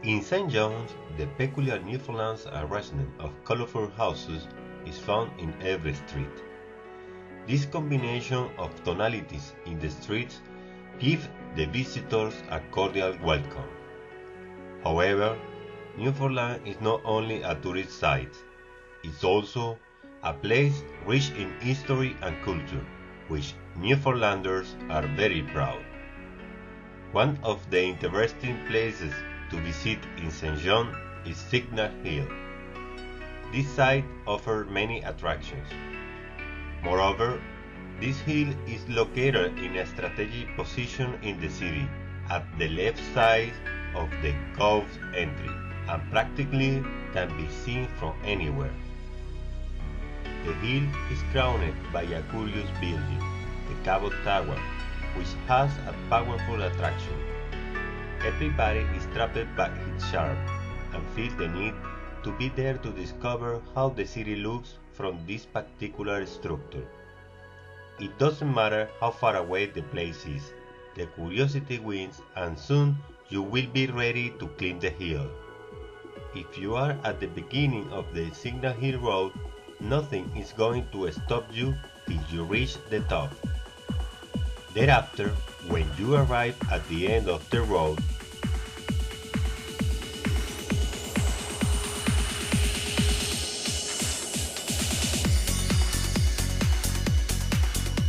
In St. John's, the peculiar Newfoundland arrangement of colorful houses is found in every street. This combination of tonalities in the streets gives the visitors a cordial welcome. However, Newfoundland is not only a tourist site, it's also a place rich in history and culture, which Newfoundlanders are very proud. One of the interesting places to visit in St. John is Signal Hill. This site offers many attractions. Moreover, this hill is located in a strategic position in the city, at the left side of the cove entry, and practically can be seen from anywhere. The hill is crowned by a curious building, the Cabot Tower, which has a powerful attraction. Everybody is trapped by its charm and feels the need to be there to discover how the city looks from this particular structure. It doesn't matter how far away the place is, the curiosity wins, and soon you will be ready to climb the hill. If you are at the beginning of the Signal Hill Road, nothing is going to stop you till you reach the top. Thereafter, when you arrive at the end of the road,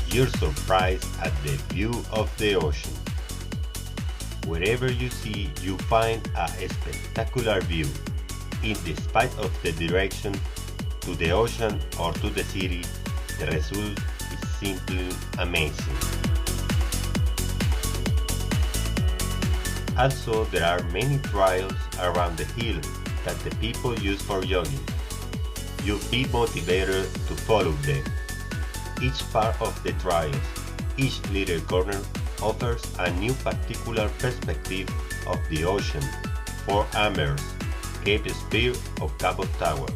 you're surprised at the view of the ocean. Wherever you see, you find a spectacular view. In spite of the direction to the ocean or to the city, the result is simply amazing. Also, there are many trails around the hill that the people use for jogging. You'll be motivated to follow them. Each part of the trails, each little corner offers a new particular perspective of the ocean, Fort Amherst, Cape Spear or Cabot Tower.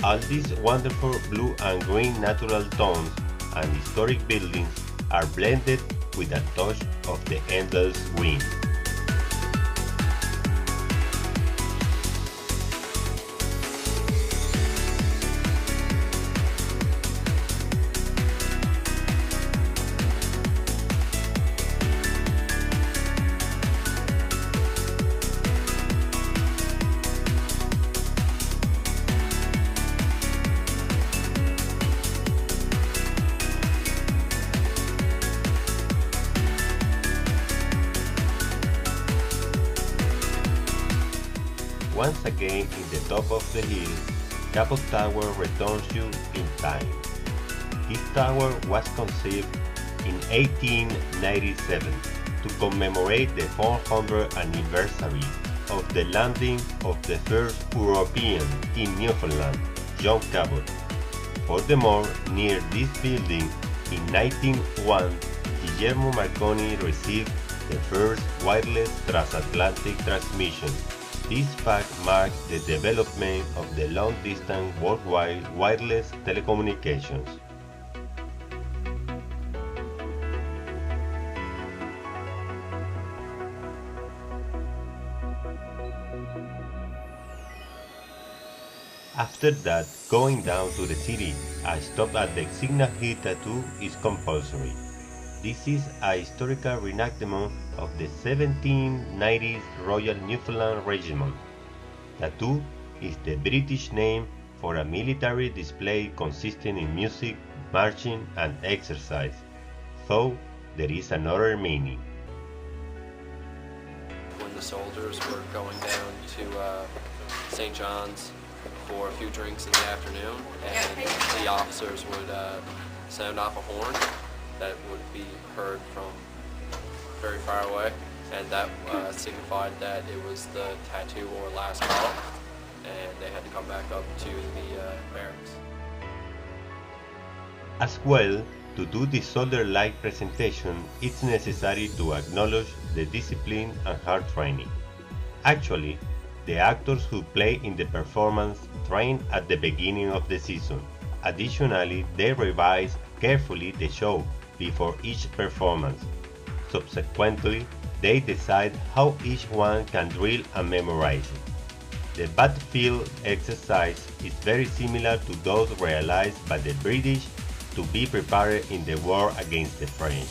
All these wonderful blue and green natural tones and historic buildings are blended with a touch of the endless wind. Once again in the top of the hill, Cabot Tower returns you in time. This tower was conceived in 1897 to commemorate the 400th anniversary of the landing of the first European in Newfoundland, John Cabot. Furthermore, near this building in 1901, Guillermo Marconi received the first wireless transatlantic transmission. This fact marked the development of the long-distance worldwide wireless telecommunications. After that, going down to the city, a stop at the Signal Hill Tattoo is compulsory. This is a historical reenactment of the 1790s Royal Newfoundland Regiment. Tattoo is the British name for a military display consisting in music, marching, and exercise, though there is another meaning. When the soldiers were going down to St. John's for a few drinks in the afternoon, and the officers would sound off a horn that would be heard from very far away, and that signified that it was the tattoo or last call, and they had to come back up to the barracks. As well, to do this soldier-like presentation, it's necessary to acknowledge the discipline and hard training. Actually, the actors who play in the performance train at the beginning of the season. Additionally, they revise carefully the show before each performance. Subsequently, they decide how each one can drill and memorize it. The battlefield exercise is very similar to those realized by the British to be prepared in the war against the French.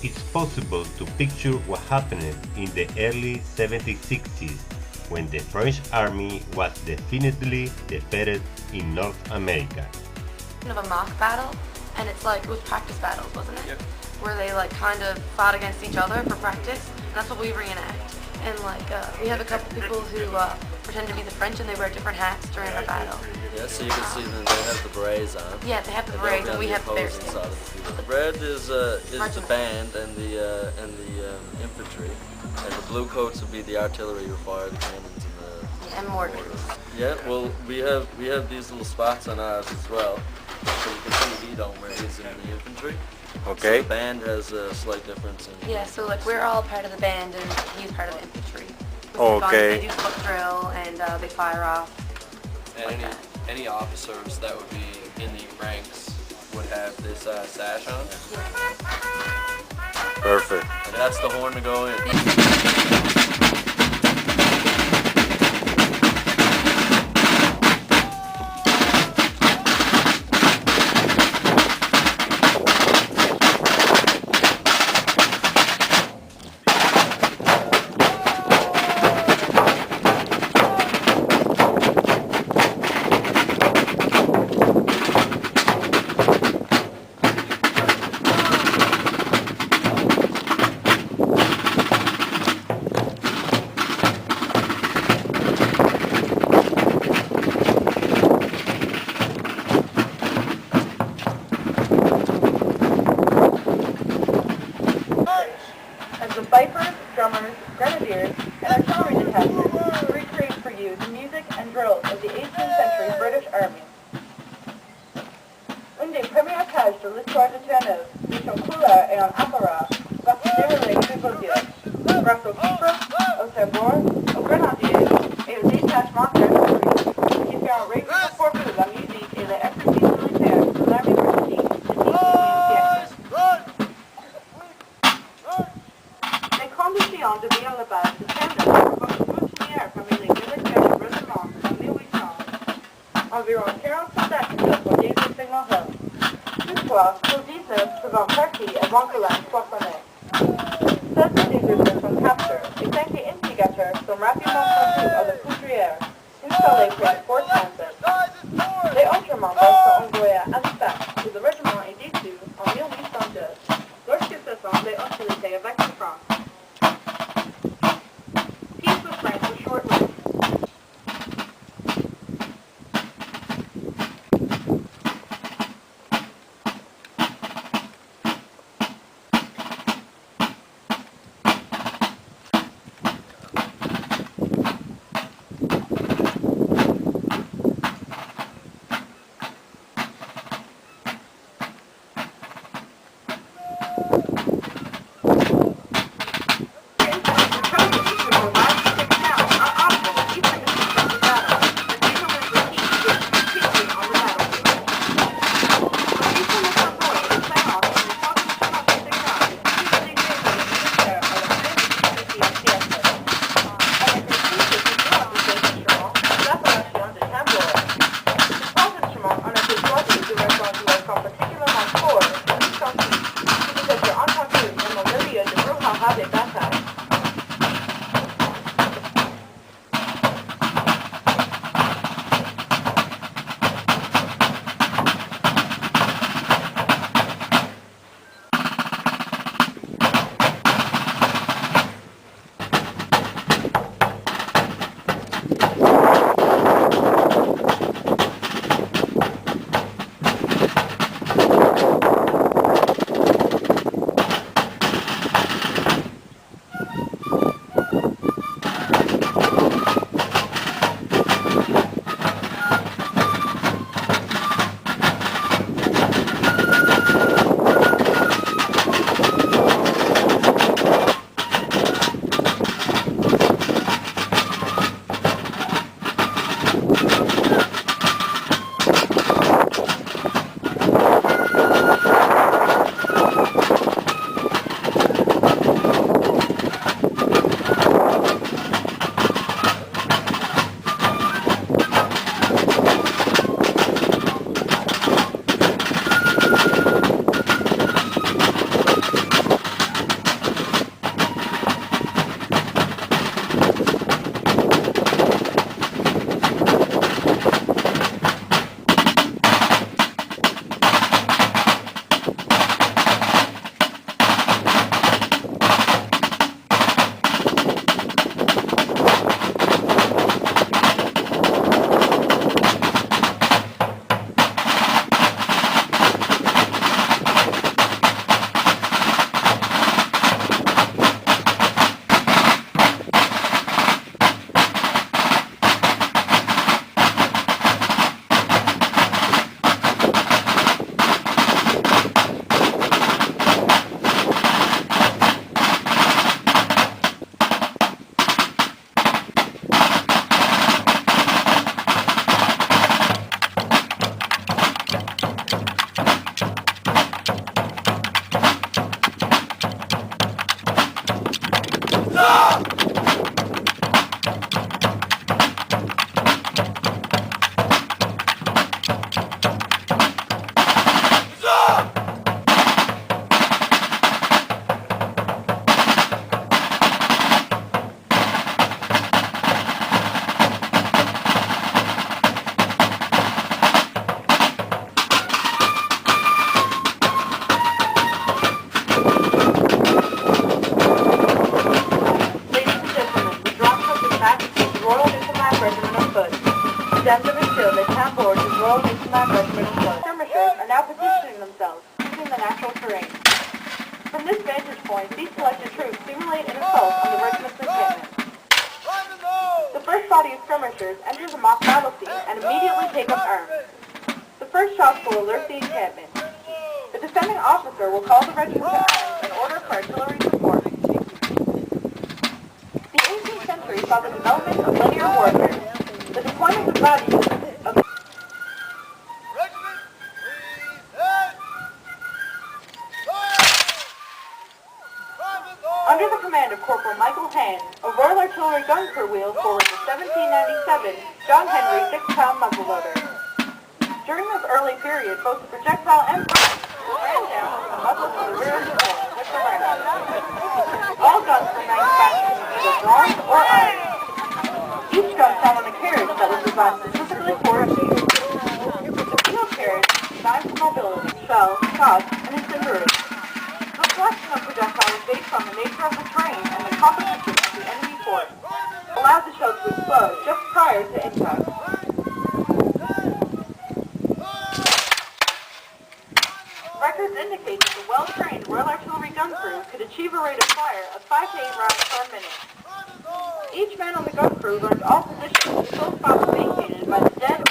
It's possible to picture what happened in the early 1760s when the French army was definitively defeated in North America. Of a mock battle, and it's like it was practice battles, wasn't it? Yep. Where they like kind of fought against each other for practice, and that's what we reenact. And like we have a couple people who pretend to be the French, and they wear different hats during the battle. Yeah, so you can see that they have the berets on. Yeah, they have the berets, and we have the bearskins. The red is the band and the infantry, and the blue coats would be the artillery or fire, the cannons And mortars. Yeah, well, we have these little spots on ours as well. So you can see he don't wear his in the infantry. Okay. So the band has a slight difference in... Yeah, so like we're all part of the band and he's part of the infantry. Okay. They do foot drill and they fire off. And any officers that would be in the ranks would have this sash on. Perfect. And that's the horn to go in. drummers, grenadiers, and artillery detachments recreate for you the music and drills of the 18th century British Army. Une des premières pages de l'histoire de Terre-Neuve, mission couleur et en apparat, va se dérouler sous vos yeux, grâce aux fibres, aux serveurs, aux grenadiers et aux détachements d'artillerie, qui feront rayonner pour vous la musique et les exercices militaires de l'armée britannique du 19e siècle. Les conditions de bien la base de Terre-Neuve pour votre routinière parmi les militaires du régiment en 1800. Environ 40 soldats pour des signal Hill. Toutefois, sur 19 faisant partie avant que l'âge soit sonné. 7 déserteurs sont capturés et 5 instigateurs sont rapidement conduits à la poudrière, installée près de Fort Townsend. Les autres membres sont envoyés à Halifax, où le régiment est dissous en 1802, lorsque ce sont les hostilités avec la France. Peace with France was short-lived. positioning themselves using the natural terrain. From this vantage point, these selected troops simulate an assault on the regiment's encampment. The first body of skirmishers enter the mock battle scene and immediately take up arms. The first shots will alert the encampment. The defending officer will call the regiment to arms and order for artillery support. The 18th century saw the development of linear warfare. The deployment of bodies of Under the command of Corporal Michael Hand, a Royal Artillery gun crew wheeled forward the 1797 John Henry 6-pound muzzleloader. During this early period, both the projectile and burst were ran down from the muzzle to the rear of the bore with the ramrod. All guns were manufactured either bronze or iron. Each gun sat on a carriage that was designed specifically for its use. The field carriage was designed for mobility, shell, shots, and incendiaries. The selection of projectiles based on the nature of the terrain and the composition of the enemy force allowed the shell to explode just prior to impact. Records indicate that the well-trained Royal Artillery gun crew could achieve a rate of fire of 5 to 8 rounds per minute. Each man on the gun crew learned all positions until spots vacated by the dead